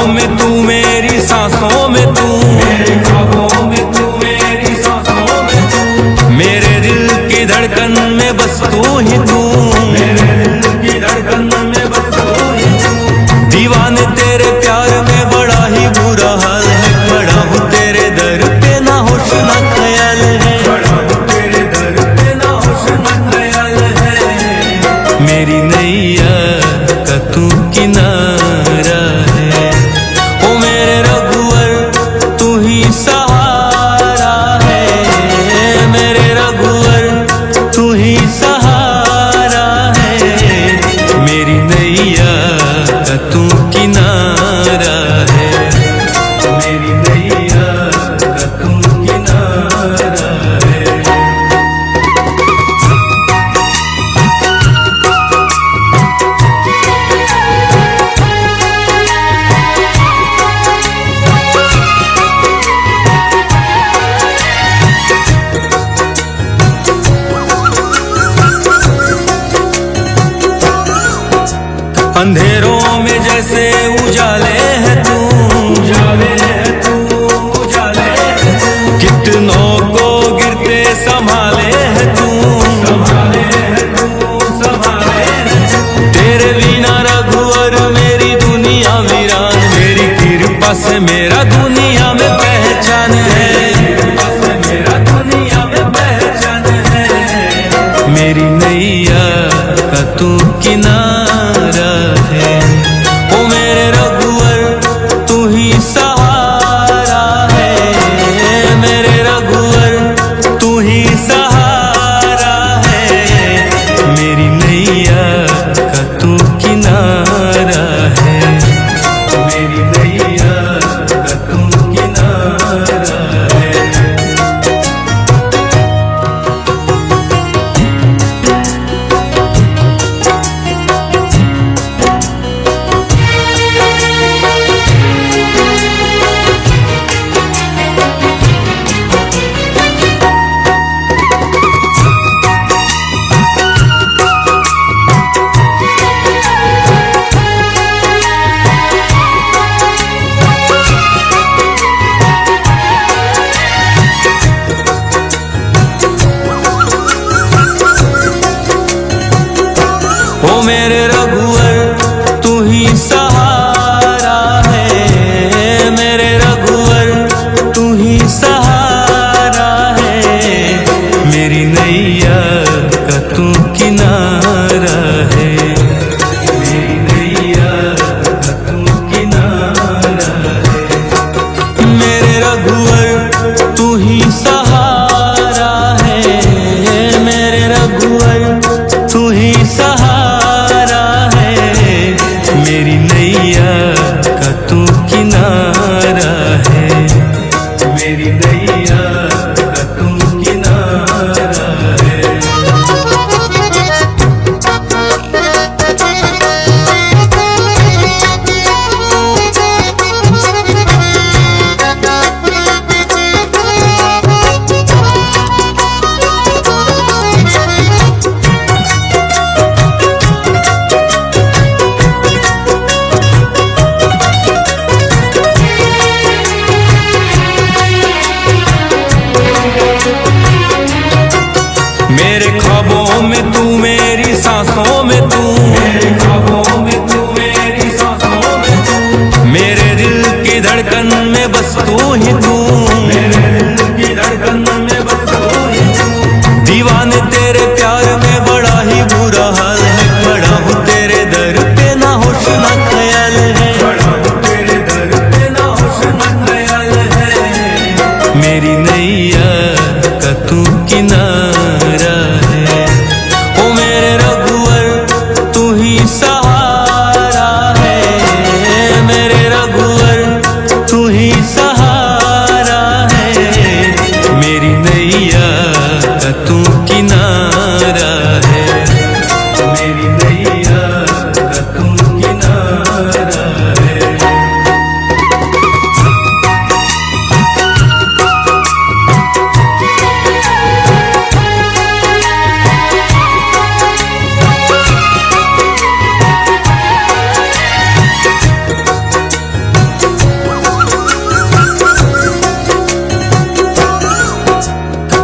ख्वाबों में तू मेरी सांसों में तू, मेरे ख्वाबों में तू मेरी सांसों में तू, मेरे दिल की धड़कन में बस तू ही तू, मेरे दिल की धड़कन में बस तू ही तू। दीवाने तेरे प्यार में बड़ा ही बुरा हाल है, खड़ा हूँ तेरे दर पे ना होश ना ख्याल है, खड़ा हूँ तेरे दर पे ना होश ना ख्याल है। मेरी नैया का तू किनारा है, ओ मेरे रघुवर तू ही सहारा है, मेरे रघुवर तू ही सहारा है। मेरी नैया का तू किनारा है, मेरी नैया का तू किनारा है। अंधेरों में जैसे उजाले है तू, उजाले है तू, उजाले है तू, कितनों को गिरते संभाले है तू, संभाले है तू, संभाले है तू। तेरे बिना रघुवर मेरी दुनिया वीरान, मेरी कृपा से मेरा दुनिया में पहचान है, कृपा से मेरा दुनिया में पहचान है। मेरी नैया का तू किनारा है, ओ मेरे रघुवर तू ही सहारा है, मेरे रघुवर तू ही सहारा है। मेरी नैया का तू किनारा है, मेरी नैया का तू किनारा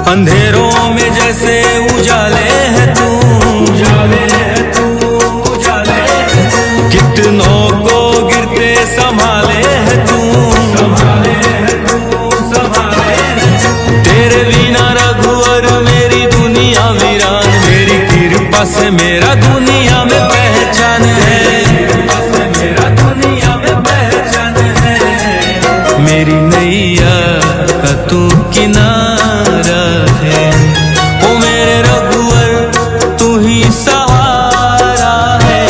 अंधेरों में जैसे उजाले है तू, उजाले है तू, उजाले है तू। कितनों को गिरते संभाले है तू, संभाले है तू, संभाले है तू। तेरे बिना रघुवर मेरी दुनिया वीरान, मेरी कृपा से मेरा दुनिया में पहचान है, कृपा से मेरा दुनिया में पहचान है। मेरी नैया का तू किनारा है, ओ मेरे रघुवर तू ही सहारा है,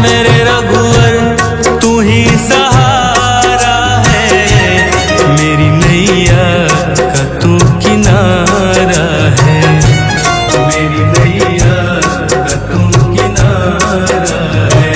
मेरे रघुवर तू ही सहारा है। मेरी नैया का तू किनारा है, मेरी नैया का तू किनारा है।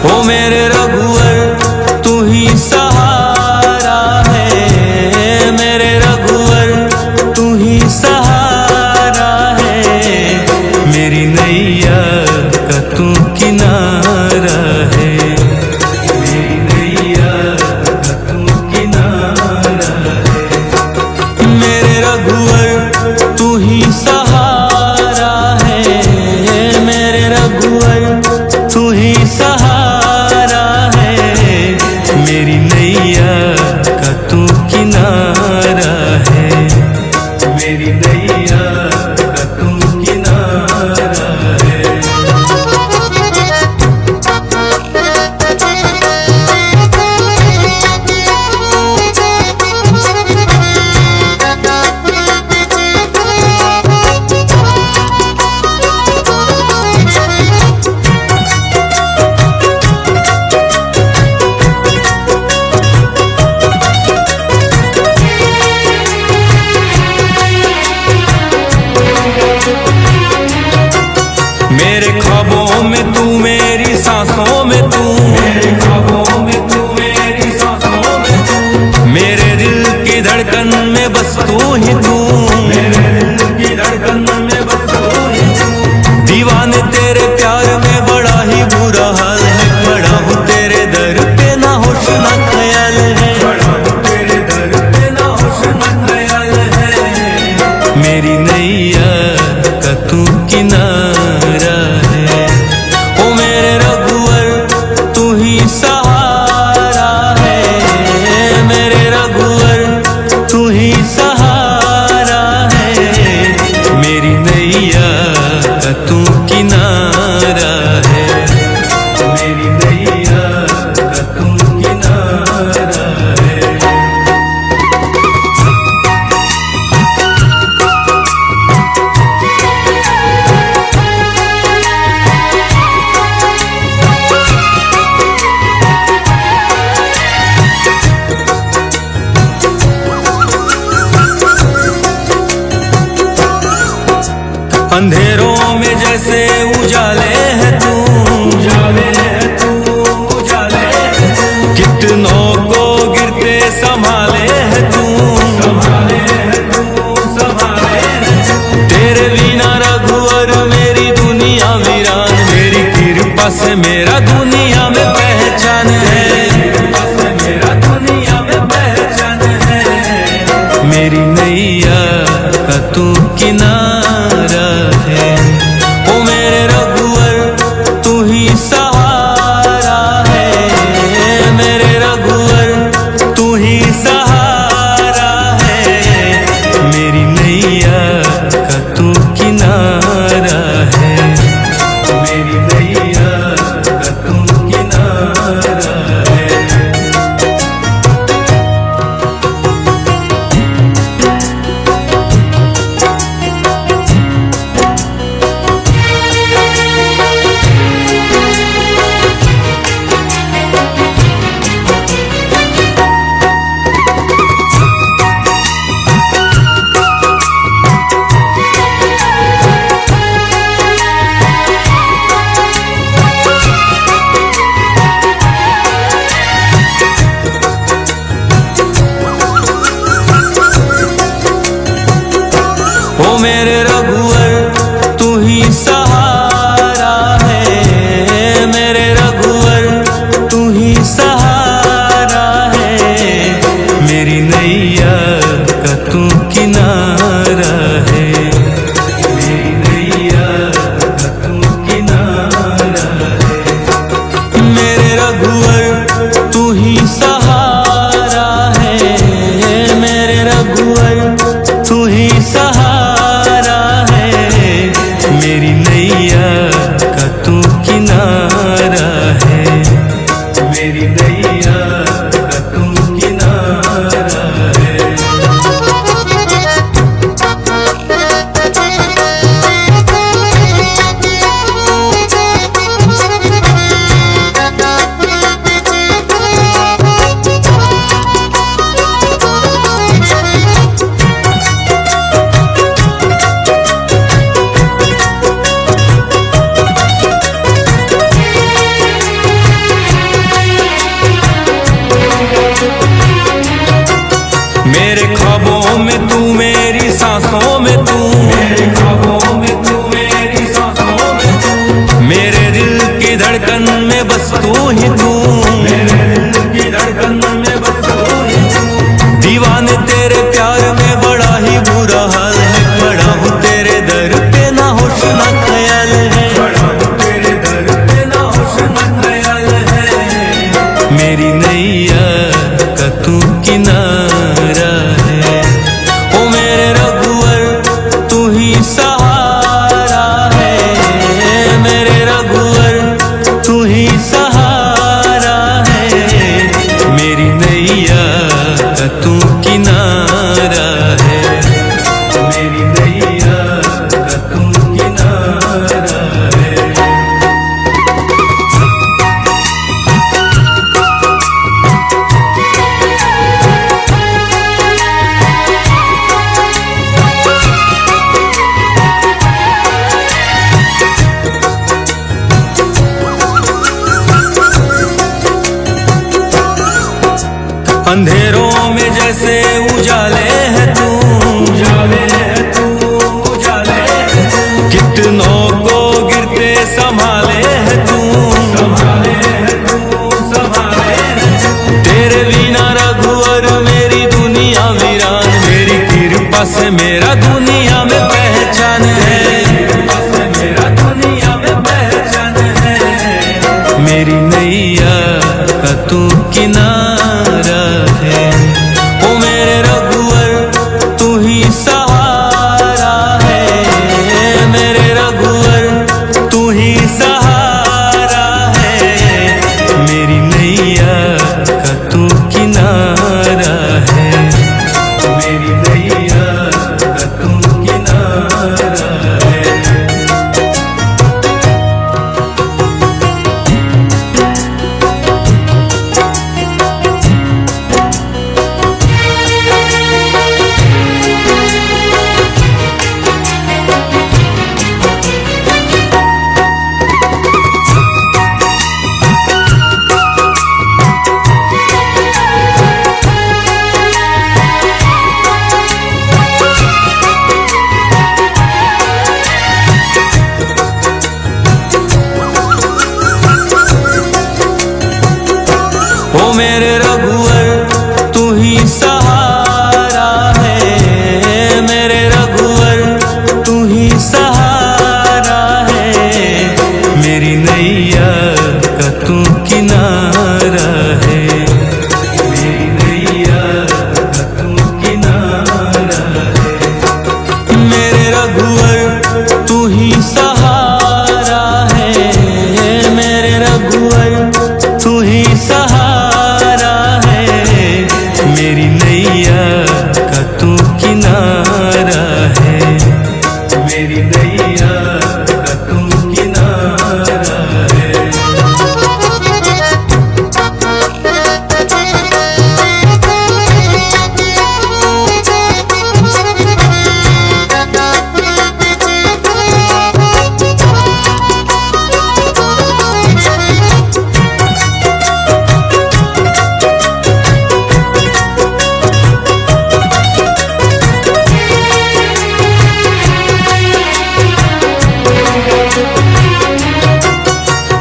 ओ मेरे रघुवर तू ही सहारा है, मेरे रघुवर तू ही सहारा है। मेरी नैया का तू किनारा है, मेरी नैया का तू किनारा है। मेरे रघुवर तू ही सहारा है, मेरे रघुवर तू ही सहारा है। मेरी नैया का तू किनारा है, मेरी नैया का तू किनारा है। मेरे ख्वाबों में तू, मेरी सांसों में तू, मेरे ख्वाबों में तू, मेरी सांसों में तू। मेरे दिल की धड़कन में बस तू ही तू, मेरे दिल की धड़कन में बस तू ही तू। दीवाने तेरे प्यार में बड़ा ही बुरा हाल है, खड़ा हूँ तेरे दर पे ना होश ना ख्याल है, खड़ा हूँ तेरे दर पे ना होश ना ख्याल है। मेरी नैया का तू किनारा है, ओ मेरे रघुवर तू ही सहारा है, मेरे रघुवर तू ही सहारा है। मेरी नैया का तू किनारा है, मेरी नैया का तू किनारा है। अंधेरों में जैसे उजाले है तू, उजाले है तू, उजाले है तू। कितनों को गिरते संभाले है तू, संभाले है तू, संभाले है तू। तेरे बिना रघुवर मेरी दुनिया वीरान, मेरी कृपा से मेरा दुनिया में पहचान है, कृपा से मेरा दुनिया में पहचान है। मेरी नैया का तू किनारा है, ओ मेरे रघुवर तू ही सहारा है, मेरे रघुवर तू ही सहारा है। मेरी नैया का तू किनारा है, मेरी नैया का तू किनारा है। अंधेरों में जैसे उजाले है तू, उजाले है तू, उजाले है तू। कितनों को गिरते संभाले है तू, संभाले है तू, संभाले है तू। तेरे बिना रघुवर मेरी दुनिया वीरान, मेरी कृपा से मेरा दुनिया में पहचान है, कृपा से मेरा दुनिया में पहचान है। मेरी नैया का तू किनारा है, ओ मेरे रघुवर तू ही सहारा है, मेरे रघुवर तू ही सहारा है। मेरी नैया का तू किनारा है, मेरी नैया का तू किनारा है। ओ मेरे रघुवर तू ही सहारा है, मेरे रघुवर तू ही सहारा है। मेरी नैया का तू किनारा है, मेरी नैया का तू किनारा है। मेरे रघुवर तू ही सहारा है, मेरे रघुवर तू ही सहारा है। मेरी नैया का तू किनारा है, मेरी नैया का तू किनारा है।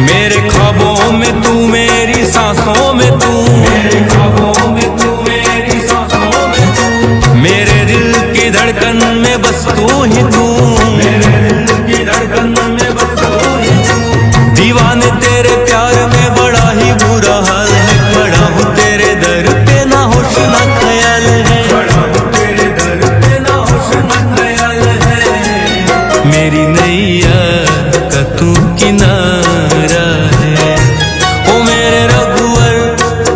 मेरे ख्वाबों में तू, मेरी सांसों में तू, मेरे ख्वाबों में तू, मेरी सांसों में तू। मेरे दिल की धड़कन में बस तू ही तू, मेरे दिल की धड़कन में बस तू ही तू। दीवाने तेरे प्यार में बड़ा ही बुरा हाल है, खड़ा हूँ तेरे दर पे ना होश ना ख्याल है, खड़ा हूँ तेरे दर पे ना होश ना ख्याल है। मेरी नैया का तू किनारा है, ओ मेरे रघुवर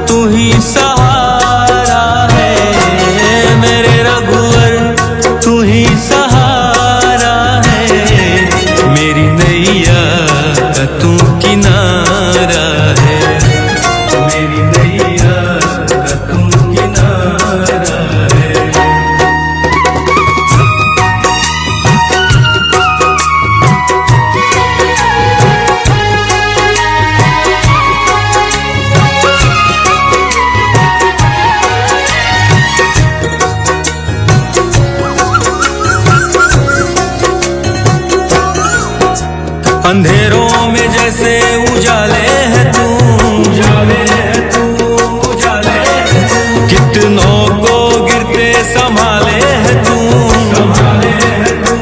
तू ही सहारा है, मेरे रघुवर तू ही सहारा है। मेरी नैया का तू किनारा है, मेरी नैया का तू किनारा है। अंधेरों में जैसे उजाले है तू, उजाले है तू, उजाले है तू। कितनों को गिरते संभाले है तू, संभाले है तू,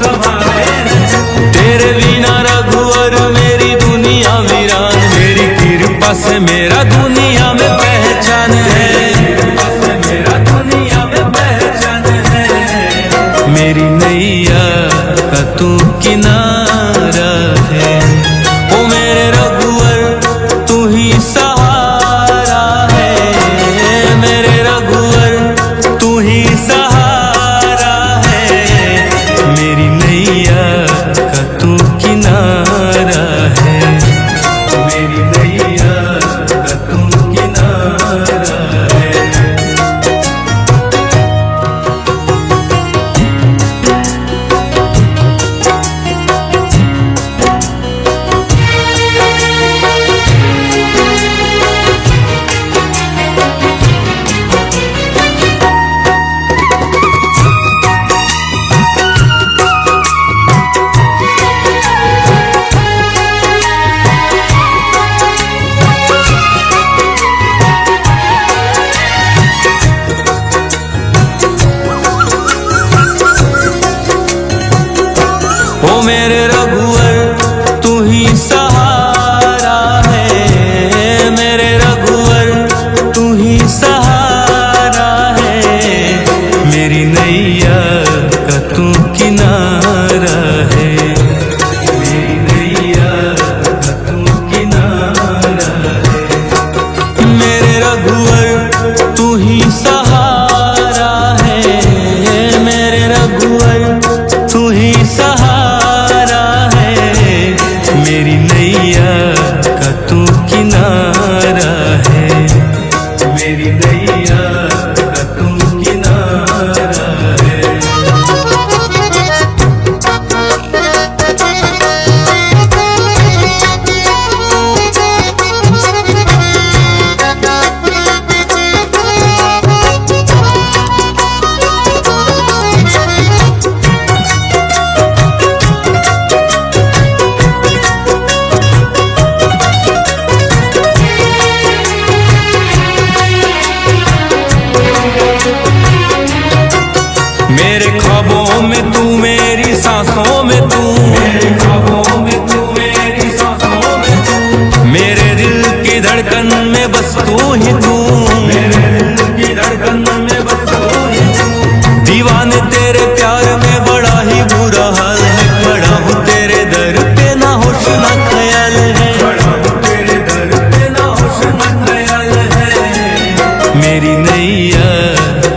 संभाले है तू। तेरे बिना रघुवर मेरी दुनिया वीरान, मेरी कृपा से मेरा दुनिया में पहचान है, कृपा से मेरा दुनिया में पहचान है। मेरी नैया का तू किनारा है, ओ मेरे रघुवर तू ही सहारा है, मेरे रघुवर तू ही सहारा है। मेरी नैया का तू किनारा है, मेरी नैया का तू किनारा है। मेरे रघुवर तू ही सहारा है, मेरे रघुवर तू ही सहारा है, मेरी नैया का तू किनारा है, मेरी नैया का तू किनारा है। मेरे रघुवर तू ही सहारा है, मेरे रघुवर तू ही सहारा है, मेरी नैया का तू किनारा है, मेरी नैया का तू किनारा है। मेरे ख्वाबों में तू, मेरी सांसों में तू, मेरे ख्वाबों में तू, मेरी सांसों में तू, मेरे दिल की धड़कन में बस तू ही तू, मेरे दिल की धड़कन में बस तू ही तू। दीवाने तेरे प्यार में बड़ा ही बुरा हाल है, खड़ा हूँ तेरे दर पे ना होश ना ख्याल है, खड़ा हूँ तेरे दर पे ना होश ना ख्याल है, मेरी नैया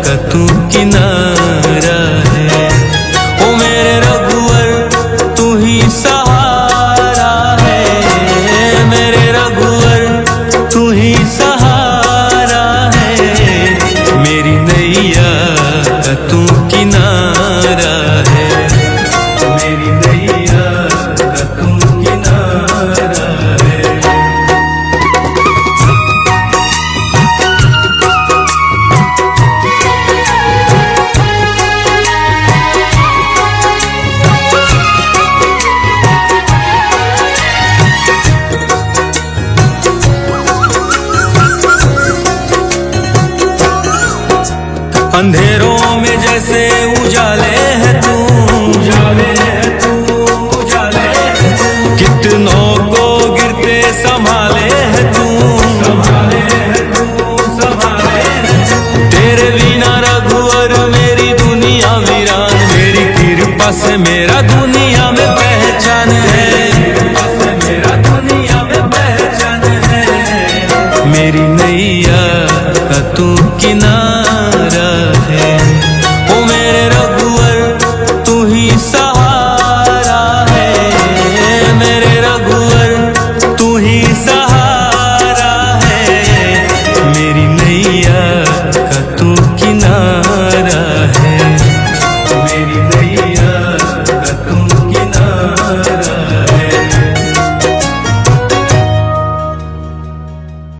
का तू किनारा है। ओ मेरे रघुवर तू ही सहारा है, मेरे रघुवर तू ही सहारा है, मेरी नैया का तू किनारा है, मेरी नैया का तू किनारा है। अंधेरों में जैसे उजाले